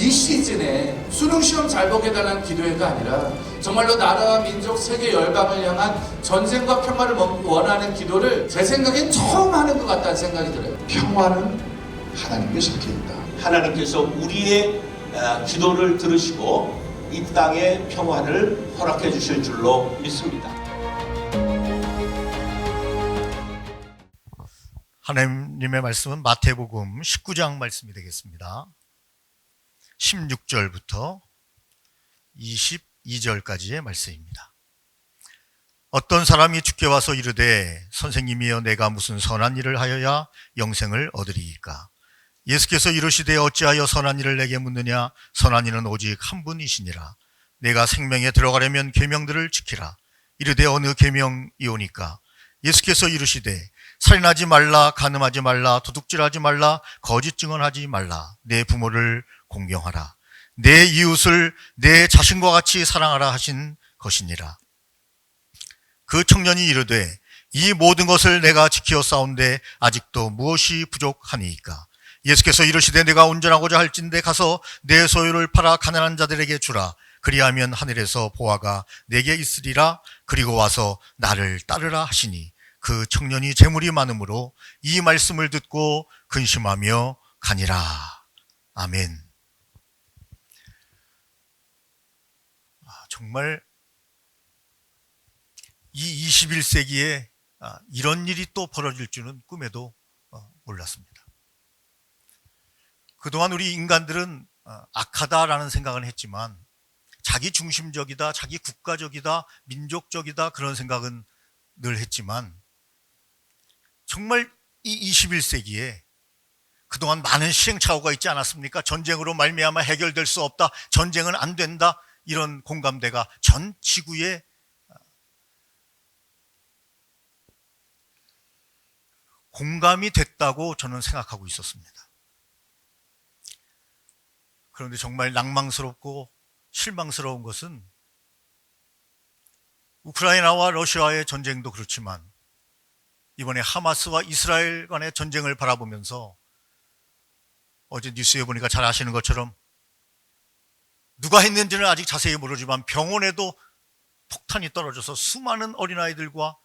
이 시즌에 수능 시험 잘 보게 해달라는 기도회가 아니라 정말로 나라와 민족 세계 열강을 향한 전쟁과 평화를 원하는 기도를 제 생각엔 처음 하는 것 같다는 생각이 들어요. 평화는 하나님께 속해 있다. 하나님께서 우리의 기도를 들으시고 이 땅에 평화를 허락해 주실 줄로 믿습니다. 하나님의 말씀은 마태복음 19장 말씀이 되겠습니다. 16절부터 22절까지의 말씀입니다. 어떤 사람이 주께 와서 이르되 선생님이여 내가 무슨 선한 일을 하여야 영생을 얻으리이까? 예수께서 이르시되 어찌하여 선한 일을 내게 묻느냐? 선한 이는 오직 한 분이시니라. 내가 생명에 들어가려면 계명들을 지키라. 이르되 어느 계명이오니까? 예수께서 이르시되 살인하지 말라, 간음하지 말라, 도둑질하지 말라, 거짓 증언하지 말라, 내 부모를 공경하라, 내 이웃을 내 자신과 같이 사랑하라 하신 것이니라. 그 청년이 이르되 이 모든 것을 내가 지키어 싸운데 아직도 무엇이 부족하니이까? 예수께서 이르시되 내가 온전하고자 할진대 가서 내 소유를 팔아 가난한 자들에게 주라. 그리하면 하늘에서 보화가 내게 있으리라. 그리고 와서 나를 따르라 하시니 그 청년이 재물이 많으므로 이 말씀을 듣고 근심하며 가니라. 아멘. 정말 이 21세기에 이런 일이 또 벌어질 줄은 꿈에도 몰랐습니다. 그동안 우리 인간들은 악하다라는 생각은 했지만 자기 중심적이다, 자기 국가적이다, 민족적이다 그런 생각은 늘 했지만 정말 이 21세기에 그동안 많은 시행착오가 있지 않았습니까? 전쟁으로 말미암아 해결될 수 없다, 전쟁은 안 된다, 이런 공감대가 전 지구에 공감이 됐다고 저는 생각하고 있었습니다. 그런데 정말 낭망스럽고 실망스러운 것은 우크라이나와 러시아의 전쟁도 그렇지만 이번에 하마스와 이스라엘 간의 전쟁을 바라보면서 어제 뉴스에 보니까 잘 아시는 것처럼 누가 했는지는 아직 자세히 모르지만 병원에도 폭탄이 떨어져서 수많은 어린아이들과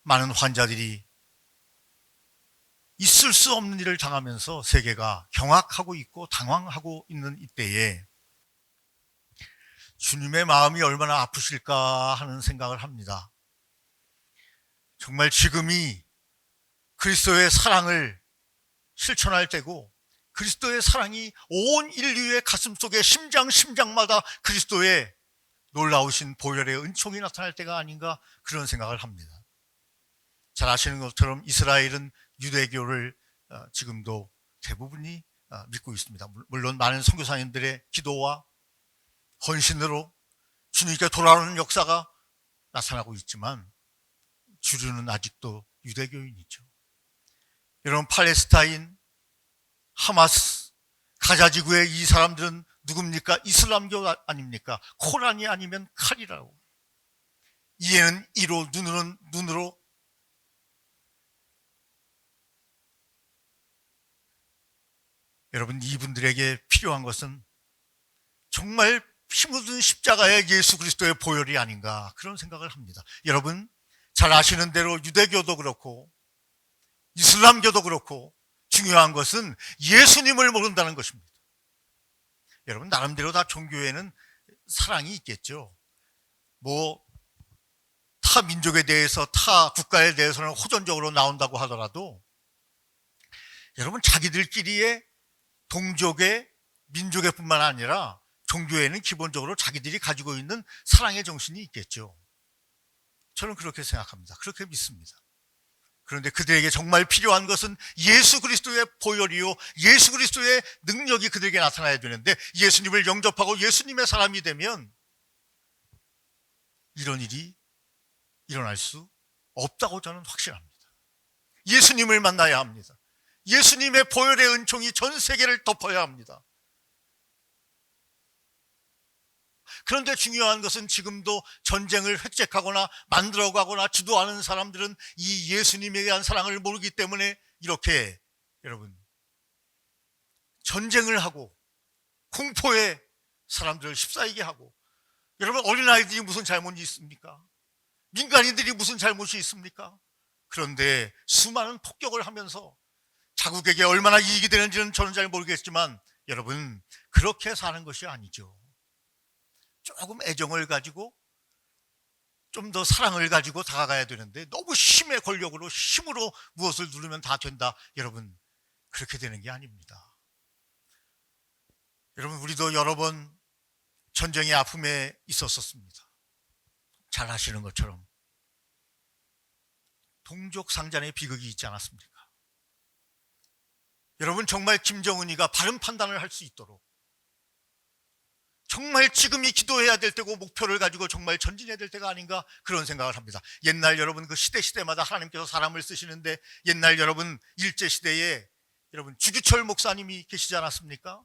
많은 환자들이 있을 수 없는 일을 당하면서 세계가 경악하고 있고 당황하고 있는 이때에 주님의 마음이 얼마나 아프실까 하는 생각을 합니다. 정말 지금이 그리스도의 사랑을 실천할 때고 그리스도의 사랑이 온 인류의 가슴속에 심장마다 그리스도의 놀라우신 보혈의 은총이 나타날 때가 아닌가 그런 생각을 합니다. 잘 아시는 것처럼 이스라엘은 유대교를 지금도 대부분이 믿고 있습니다. 물론 많은 선교사님들의 기도와 헌신으로 주님께 돌아오는 역사가 나타나고 있지만 주류는 아직도 유대교인이죠. 여러분, 팔레스타인, 하마스, 가자지구의 이 사람들은 누굽니까? 이슬람교 아닙니까? 코란이 아니면 칼이라고. 이에는 이로, 눈으로는 눈으로. 여러분, 이분들에게 필요한 것은 정말 힘없는 십자가의 예수 그리스도의 보혈이 아닌가 그런 생각을 합니다. 여러분, 잘 아시는 대로 유대교도 그렇고 이슬람교도 그렇고 중요한 것은 예수님을 모른다는 것입니다. 여러분, 나름대로 다 종교에는 사랑이 있겠죠. 타 민족에 대해서, 타 국가에 대해서는 호전적으로 나온다고 하더라도 여러분, 자기들끼리의 동족의, 민족의 뿐만 아니라 종교에는 기본적으로 자기들이 가지고 있는 사랑의 정신이 있겠죠. 저는 그렇게 생각합니다. 그렇게 믿습니다. 그런데 그들에게 정말 필요한 것은 예수 그리스도의 보혈이요, 예수 그리스도의 능력이 그들에게 나타나야 되는데 예수님을 영접하고 예수님의 사람이 되면 이런 일이 일어날 수 없다고 저는 확신합니다. 예수님을 만나야 합니다. 예수님의 보혈의 은총이 전 세계를 덮어야 합니다. 그런데 중요한 것은 지금도 전쟁을 획책하거나 만들어가거나 주도하는 사람들은 이 예수님에 대한 사랑을 모르기 때문에 이렇게 여러분 전쟁을 하고 공포에 사람들을 휩싸이게 하고, 여러분, 어린아이들이 무슨 잘못이 있습니까? 민간인들이 무슨 잘못이 있습니까? 그런데 수많은 폭격을 하면서 자국에게 얼마나 이익이 되는지는 저는 잘 모르겠지만, 여러분, 그렇게 사는 것이 아니죠. 조금 애정을 가지고 좀 더 사랑을 가지고 다가가야 되는데, 너무 힘의 권력으로, 힘으로 무엇을 누르면 다 된다. 여러분, 그렇게 되는 게 아닙니다. 여러분, 우리도 여러 번 전쟁의 아픔에 있었습니다. 잘 아시는 것처럼 동족 상잔의 비극이 있지 않았습니까? 여러분, 정말 김정은이가 바른 판단을 할 수 있도록, 정말 지금이 기도해야 될 때고 목표를 가지고 정말 전진해야 될 때가 아닌가, 그런 생각을 합니다. 옛날 여러분, 그 시대마다 하나님께서 사람을 쓰시는데, 옛날 여러분 일제시대에 여러분 주규철 목사님이 계시지 않았습니까?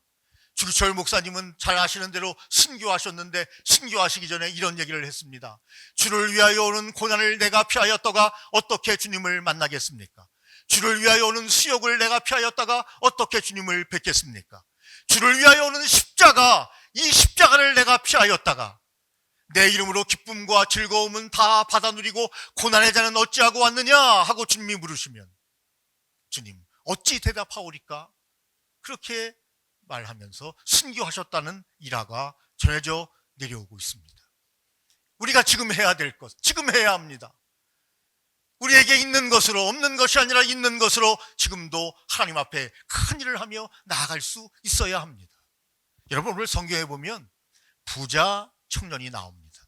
주규철 목사님은 잘 아시는 대로 순교하셨는데, 순교하시기 전에 이런 얘기를 했습니다. 주를 위하여 오는 고난을 내가 피하였다가 어떻게 주님을 만나겠습니까? 주를 위하여 오는 수욕을 내가 피하였다가 어떻게 주님을 뵙겠습니까? 주를 위하여 오는 십자가, 이 십자가를 내가 피하였다가 내 이름으로 기쁨과 즐거움은 다 받아 누리고 고난의 자는 어찌하고 왔느냐 하고 주님이 물으시면, 주님 어찌 대답하오리까? 그렇게 말하면서 순교하셨다는 일화가 전해져 내려오고 있습니다. 우리가 지금 해야 될 것, 지금 해야 합니다. 우리에게 있는 것으로, 없는 것이 아니라 있는 것으로 지금도 하나님 앞에 큰 일을 하며 나아갈 수 있어야 합니다. 여러분, 오늘 성경에 보면 부자 청년이 나옵니다.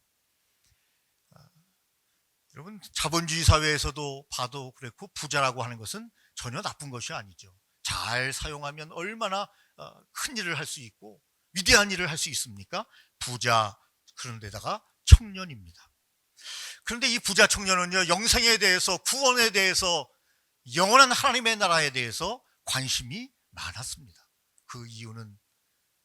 여러분, 자본주의 사회에서도 봐도 그렇고, 부자라고 하는 것은 전혀 나쁜 것이 아니죠. 잘 사용하면 얼마나 큰 일을 할 수 있고 위대한 일을 할 수 있습니까? 부자, 그런데다가 청년입니다. 그런데 이 부자 청년은요, 영생에 대해서, 구원에 대해서, 영원한 하나님의 나라에 대해서 관심이 많았습니다. 그 이유는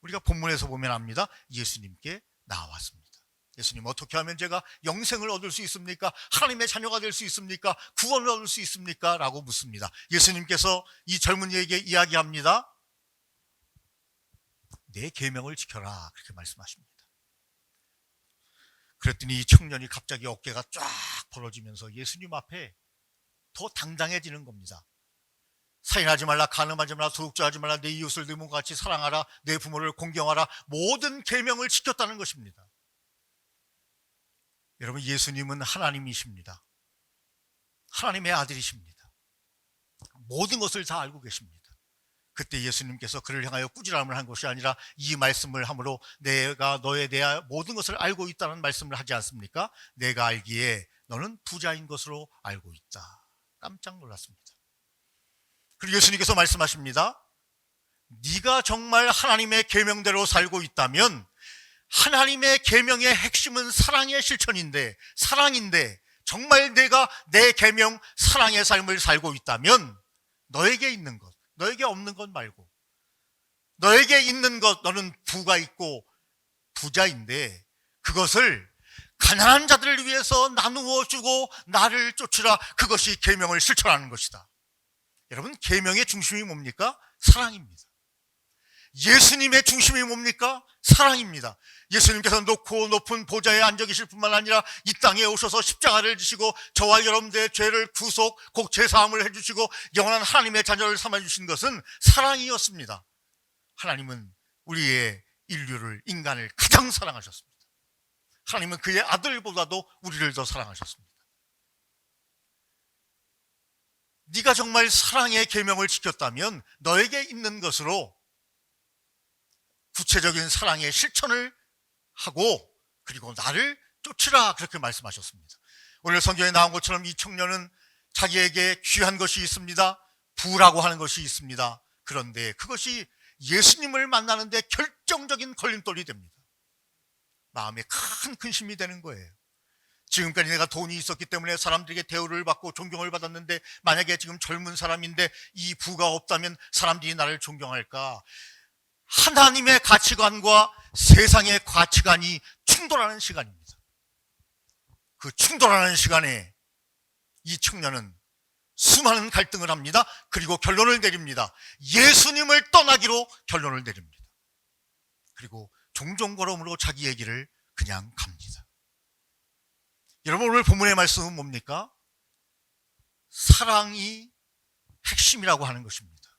우리가 본문에서 보면 압니다. 예수님께 나왔습니다. 예수님, 어떻게 하면 제가 영생을 얻을 수 있습니까? 하나님의 자녀가 될 수 있습니까? 구원을 얻을 수 있습니까? 라고 묻습니다. 예수님께서 이 젊은이에게 이야기합니다. 내 계명을 지켜라, 그렇게 말씀하십니다. 그랬더니 이 청년이 갑자기 어깨가 쫙 벌어지면서 예수님 앞에 더 당당해지는 겁니다. 살인하지 말라, 간음하지 말라, 도둑질하지 말라, 내 이웃을 네 몸과 같이 사랑하라, 내 부모를 공경하라, 모든 계명을 지켰다는 것입니다. 여러분, 예수님은 하나님이십니다. 하나님의 아들이십니다. 모든 것을 다 알고 계십니다. 그때 예수님께서 그를 향하여 꾸지람을 한 것이 아니라 이 말씀을 함으로 내가 너에 대하여 모든 것을 알고 있다는 말씀을 하지 않습니까? 내가 알기에 너는 부자인 것으로 알고 있다. 깜짝 놀랐습니다. 그리고 예수님께서 말씀하십니다. 네가 정말 하나님의 계명대로 살고 있다면, 하나님의 계명의 핵심은 사랑의 실천인데, 사랑인데, 정말 내가 내 계명 사랑의 삶을 살고 있다면, 너에게 있는 것, 너에게 없는 것 말고, 너에게 있는 것, 너는 부가 있고 부자인데 그것을 가난한 자들을 위해서 나누어 주고 나를 쫓으라, 그것이 계명을 실천하는 것이다. 여러분, 계명의 중심이 뭡니까? 사랑입니다. 예수님의 중심이 뭡니까? 사랑입니다. 예수님께서 높고 높은 보좌에 앉아 계실 뿐만 아니라 이 땅에 오셔서 십자가를 지시고 저와 여러분들의 죄를 구속, 곧 죄사함을 해주시고 영원한 하나님의 자녀를 삼아주신 것은 사랑이었습니다. 하나님은 우리의 인류를, 인간을 가장 사랑하셨습니다. 하나님은 그의 아들보다도 우리를 더 사랑하셨습니다. 네가 정말 사랑의 계명을 지켰다면 너에게 있는 것으로 구체적인 사랑의 실천을 하고, 그리고 나를 쫓으라, 그렇게 말씀하셨습니다. 오늘 성경에 나온 것처럼 이 청년은 자기에게 귀한 것이 있습니다. 부라고 하는 것이 있습니다. 그런데 그것이 예수님을 만나는데 결정적인 걸림돌이 됩니다. 마음에 큰 근심이 되는 거예요. 지금까지 내가 돈이 있었기 때문에 사람들에게 대우를 받고 존경을 받았는데, 만약에 지금 젊은 사람인데 이 부가 없다면 사람들이 나를 존경할까? 하나님의 가치관과 세상의 가치관이 충돌하는 시간입니다. 그 충돌하는 시간에 이 청년은 수많은 갈등을 합니다. 그리고 결론을 내립니다. 예수님을 떠나기로 결론을 내립니다. 그리고 종종 걸음으로 자기 얘기를 그냥 갑니다. 여러분, 오늘 본문의 말씀은 뭡니까? 사랑이 핵심이라고 하는 것입니다.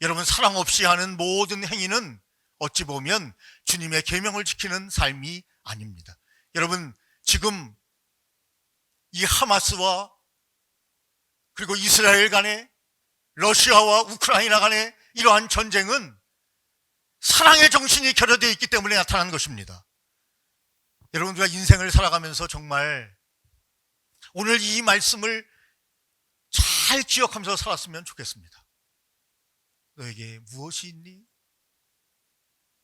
여러분, 사랑 없이 하는 모든 행위는 어찌 보면 주님의 계명을 지키는 삶이 아닙니다. 여러분, 지금 이 하마스와 그리고 이스라엘 간에, 러시아와 우크라이나 간에 이러한 전쟁은 사랑의 정신이 결여되어 있기 때문에 나타난 것입니다. 여러분, 우리가 인생을 살아가면서 정말 오늘 이 말씀을 잘 기억하면서 살았으면 좋겠습니다. 너에게 무엇이 있니?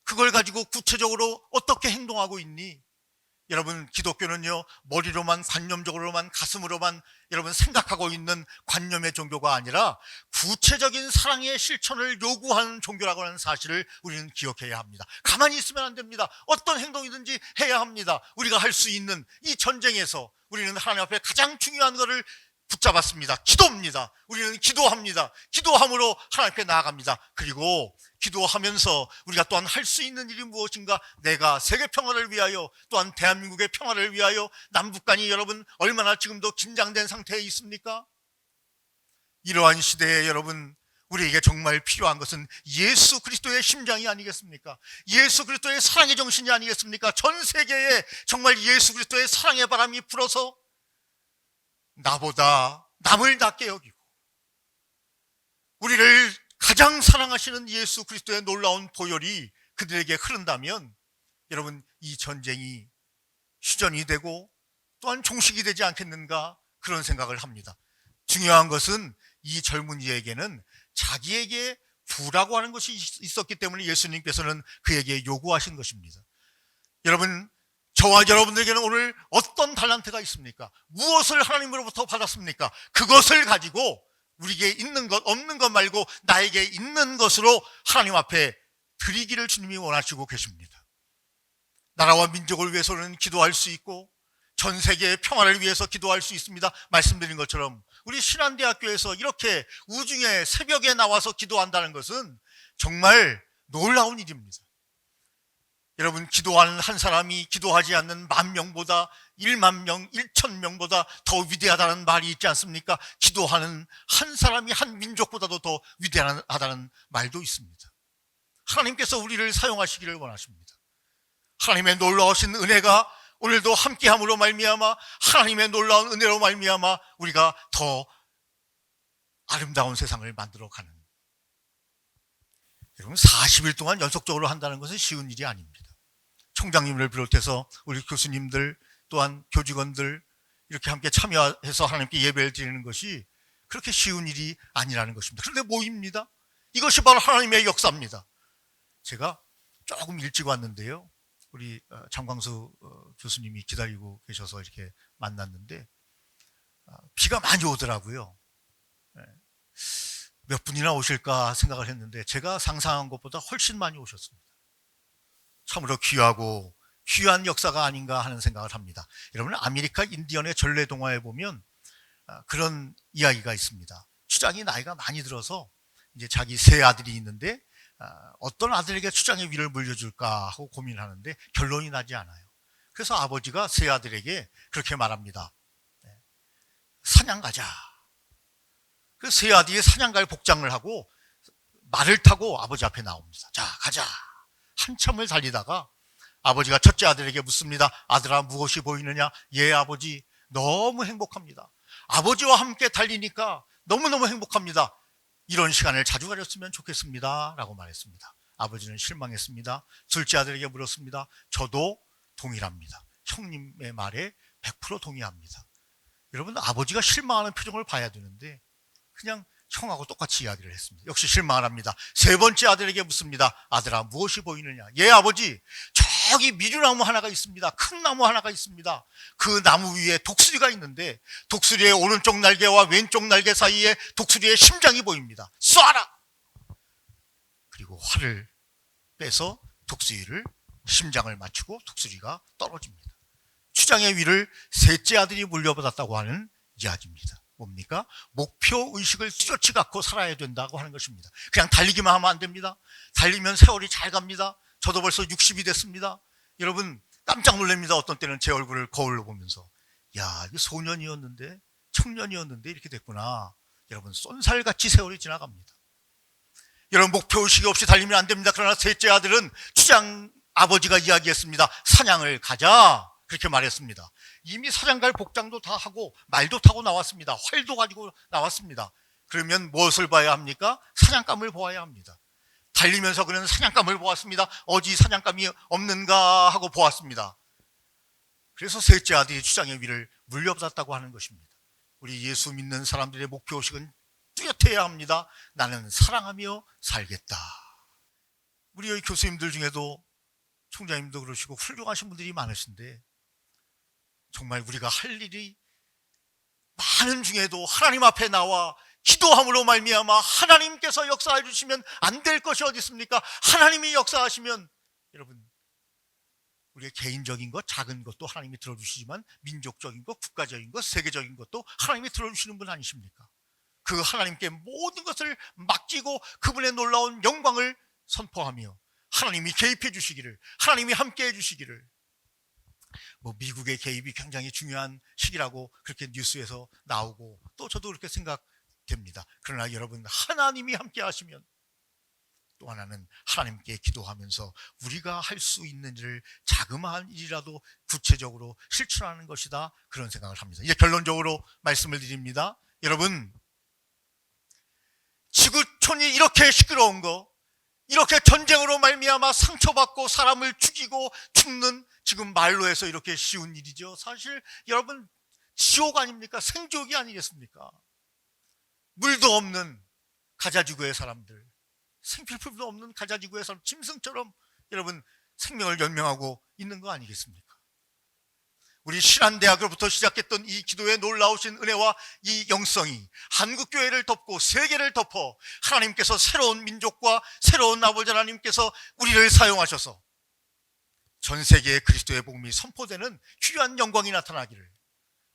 그걸 가지고 구체적으로 어떻게 행동하고 있니? 여러분, 기독교는요, 머리로만, 관념적으로만, 가슴으로만 여러분 생각하고 있는 관념의 종교가 아니라 구체적인 사랑의 실천을 요구하는 종교라고 하는 사실을 우리는 기억해야 합니다. 가만히 있으면 안 됩니다. 어떤 행동이든지 해야 합니다. 우리가 할 수 있는 이 전쟁에서 우리는 하나님 앞에 가장 중요한 것을 붙잡았습니다. 기도입니다. 우리는 기도합니다. 기도함으로 하나님께 나아갑니다. 그리고 기도하면서 우리가 또한 할 수 있는 일이 무엇인가? 내가 세계 평화를 위하여, 또한 대한민국의 평화를 위하여, 남북간이 여러분 얼마나 지금도 긴장된 상태에 있습니까? 이러한 시대에 여러분, 우리에게 정말 필요한 것은 예수 그리스도의 심장이 아니겠습니까? 예수 그리스도의 사랑의 정신이 아니겠습니까? 전 세계에 정말 예수 그리스도의 사랑의 바람이 불어서 나보다 남을 낮게 여기고 우리를 가장 사랑하시는 예수 그리스도의 놀라운 보혈이 그들에게 흐른다면 여러분, 이 전쟁이 휴전이 되고 또한 종식이 되지 않겠는가, 그런 생각을 합니다. 중요한 것은 이 젊은이에게는 자기에게 부라고 하는 것이 있었기 때문에 예수님께서는 그에게 요구하신 것입니다. 여러분, 저와 여러분들에게는 오늘 어떤 달란트가 있습니까? 무엇을 하나님으로부터 받았습니까? 그것을 가지고 우리에게 있는 것, 없는 것 말고 나에게 있는 것으로 하나님 앞에 드리기를 주님이 원하시고 계십니다. 나라와 민족을 위해서는 기도할 수 있고 전 세계의 평화를 위해서 기도할 수 있습니다. 말씀드린 것처럼 우리 신한대학교에서 이렇게 우중에 새벽에 나와서 기도한다는 것은 정말 놀라운 일입니다. 여러분, 기도하는 한 사람이 기도하지 않는 10,000명보다 10,000명, 1,000명보다 더 위대하다는 말이 있지 않습니까? 기도하는 한 사람이 한 민족보다도 더 위대하다는 말도 있습니다. 하나님께서 우리를 사용하시기를 원하십니다. 하나님의 놀라우신 은혜가 오늘도 함께함으로 말미암아, 하나님의 놀라운 은혜로 말미암아 우리가 더 아름다운 세상을 만들어가는, 여러분, 40일 동안 연속적으로 한다는 것은 쉬운 일이 아닙니다. 총장님을 비롯해서 우리 교수님들 또한 교직원들 이렇게 함께 참여해서 하나님께 예배를 드리는 것이 그렇게 쉬운 일이 아니라는 것입니다. 그런데 뭐입니다? 이것이 바로 하나님의 역사입니다. 제가 조금 일찍 왔는데요, 우리 장광수 교수님이 기다리고 계셔서 이렇게 만났는데 비가 많이 오더라고요. 몇 분이나 오실까 생각을 했는데 제가 상상한 것보다 훨씬 많이 오셨습니다. 참으로 귀하고 귀한 역사가 아닌가 하는 생각을 합니다. 여러분, 아메리카 인디언의 전래 동화에 보면 그런 이야기가 있습니다. 추장이 나이가 많이 들어서 이제 자기 세 아들이 있는데 어떤 아들에게 추장의 위를 물려줄까 하고 고민하는데 결론이 나지 않아요. 그래서 아버지가 세 아들에게 그렇게 말합니다. 사냥 가자. 그 세 아들이 사냥갈 복장을 하고 말을 타고 아버지 앞에 나옵니다. 자, 가자. 한참을 달리다가 아버지가 첫째 아들에게 묻습니다. 아들아, 무엇이 보이느냐? 예, 아버지, 너무 행복합니다. 아버지와 함께 달리니까 너무너무 행복합니다. 이런 시간을 자주 가졌으면 좋겠습니다 라고 말했습니다. 아버지는 실망했습니다. 둘째 아들에게 물었습니다. 저도 동일합니다. 형님의 말에 100% 동의합니다. 여러분, 아버지가 실망하는 표정을 봐야 되는데 그냥 형하고 똑같이 이야기를 했습니다. 역시 실망을 합니다. 세 번째 아들에게 묻습니다. 아들아, 무엇이 보이느냐? 예, 아버지, 저기 미류나무 하나가 있습니다. 큰 나무 하나가 있습니다. 그 나무 위에 독수리가 있는데 독수리의 오른쪽 날개와 왼쪽 날개 사이에 독수리의 심장이 보입니다. 쏴라! 그리고 활을 빼서 독수리를 심장을 맞추고 독수리가 떨어집니다. 추장의 위를 셋째 아들이 물려받았다고 하는 이야기입니다. 뭡니까? 목표 의식을 뚜렷이 갖고 살아야 된다고 하는 것입니다. 그냥 달리기만 하면 안 됩니다. 달리면 세월이 잘 갑니다. 저도 벌써 60이 됐습니다. 여러분 깜짝 놀랍니다. 어떤 때는 제 얼굴을 거울로 보면서 야, 이게 소년이었는데 청년이었는데 이렇게 됐구나. 여러분 쏜살같이 세월이 지나갑니다. 여러분 목표의식이 없이 달리면 안 됩니다. 그러나 셋째 아들은 주장 아버지가 이야기했습니다. 사냥을 가자 그렇게 말했습니다. 이미 사냥 갈 복장도 다 하고 말도 타고 나왔습니다. 활도 가지고 나왔습니다. 그러면 무엇을 봐야 합니까? 사냥감을 보아야 합니다. 달리면서 그는 사냥감을 보았습니다. 어디 사냥감이 없는가 하고 보았습니다. 그래서 셋째 아들이 주장의 위를 물려받았다고 하는 것입니다. 우리 예수 믿는 사람들의 목표의식은 뚜렷해야 합니다. 나는 사랑하며 살겠다. 우리 여기 교수님들 중에도 총장님도 그러시고 훌륭하신 분들이 많으신데 정말 우리가 할 일이 많은 중에도 하나님 앞에 나와 기도함으로 말미암아 하나님께서 역사해 주시면 안 될 것이 어디 있습니까? 하나님이 역사하시면 여러분 우리의 개인적인 것, 작은 것도 하나님이 들어주시지만 민족적인 것, 국가적인 것, 세계적인 것도 하나님이 들어주시는 분 아니십니까? 그 하나님께 모든 것을 맡기고 그분의 놀라운 영광을 선포하며 하나님이 개입해 주시기를, 하나님이 함께해 주시기를. 미국의 개입이 굉장히 중요한 시기라고 그렇게 뉴스에서 나오고 또 저도 그렇게 생각됩니다. 그러나 여러분 하나님이 함께 하시면 또 하나는 하나님께 기도하면서 우리가 할 수 있는 일을 자그마한 일이라도 구체적으로 실천하는 것이다, 그런 생각을 합니다. 이제 결론적으로 말씀을 드립니다. 여러분 지구촌이 이렇게 시끄러운 거, 이렇게 전쟁으로 말미암아 상처받고 사람을 죽이고 죽는 지금 말로 해서 이렇게 쉬운 일이죠. 사실 여러분 지옥 아닙니까? 생지옥이 아니겠습니까? 물도 없는 가자지구의 사람들, 생필품도 없는 가자지구의 사람, 짐승처럼 여러분 생명을 연명하고 있는 거 아니겠습니까? 우리 신한대학으로부터 시작했던 이 기도의 놀라우신 은혜와 이 영성이 한국교회를 덮고 세계를 덮어 하나님께서 새로운 민족과 새로운 아버지 하나님께서 우리를 사용하셔서 전 세계에 그리스도의 복음이 선포되는 귀한 영광이 나타나기를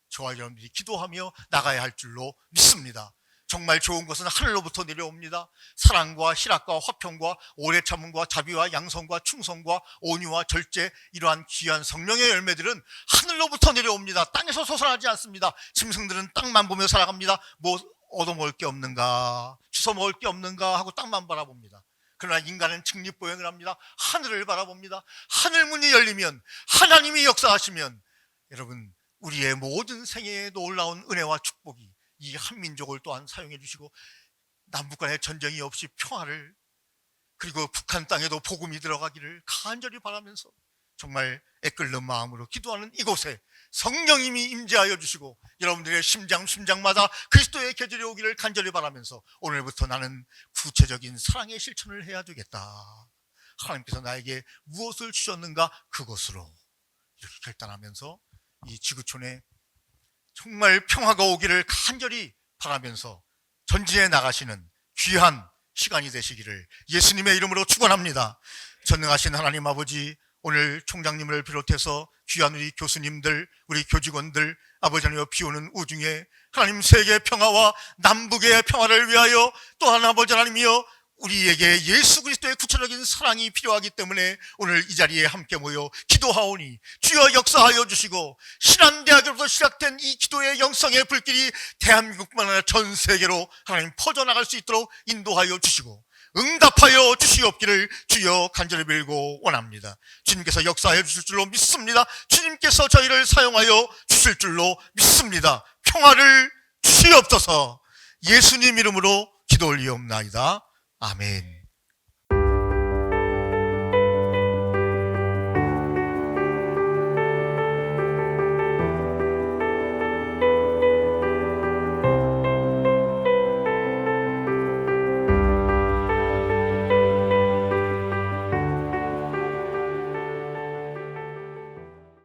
저와 여러분들이 기도하며 나가야 할 줄로 믿습니다. 정말 좋은 것은 하늘로부터 내려옵니다. 사랑과 희락과 화평과 오래 참음과 자비와 양성과 충성과 온유와 절제, 이러한 귀한 성령의 열매들은 하늘로부터 내려옵니다. 땅에서 솟아나지 않습니다. 짐승들은 땅만 보며 살아갑니다. 뭐 얻어먹을 게 없는가, 주워 먹을 게 없는가 하고 땅만 바라봅니다. 그러나 인간은 직립보행을 합니다. 하늘을 바라봅니다. 하늘문이 열리면, 하나님이 역사하시면 여러분 우리의 모든 생애에 놀라운 은혜와 축복이 이 한민족을 또한 사용해 주시고 남북 간의 전쟁이 없이 평화를, 그리고 북한 땅에도 복음이 들어가기를 간절히 바라면서 정말 애끓는 마음으로 기도하는 이곳에 성령님이 임재하여 주시고 여러분들의 심장마다 그리스도의 계절이 오기를 간절히 바라면서 오늘부터 나는 구체적인 사랑의 실천을 해야 되겠다. 하나님께서 나에게 무엇을 주셨는가 그것으로 이렇게 결단하면서 이 지구촌에 정말 평화가 오기를 간절히 바라면서 전진해 나가시는 귀한 시간이 되시기를 예수님의 이름으로 축원합니다. 전능하신 하나님 아버지, 오늘 총장님을 비롯해서 귀한 우리 교수님들, 우리 교직원들, 아버지 하나님 비오는 우중에 하나님 세계 평화와 남북의 평화를 위하여 또한 아버지 하나님이여 우리에게 예수 그리스도의 구체적인 사랑이 필요하기 때문에 오늘 이 자리에 함께 모여 기도하오니 주여 역사하여 주시고 신한대학으로부터 시작된 이 기도의 영성의 불길이 대한민국만 아니라 전 세계로 하나님 퍼져나갈 수 있도록 인도하여 주시고 응답하여 주시옵기를 주여 간절히 빌고 원합니다. 주님께서 역사해 주실 줄로 믿습니다. 주님께서 저희를 사용하여 주실 줄로 믿습니다. 평화를 주시옵소서. 예수님 이름으로 기도 올리옵나이다. 아멘.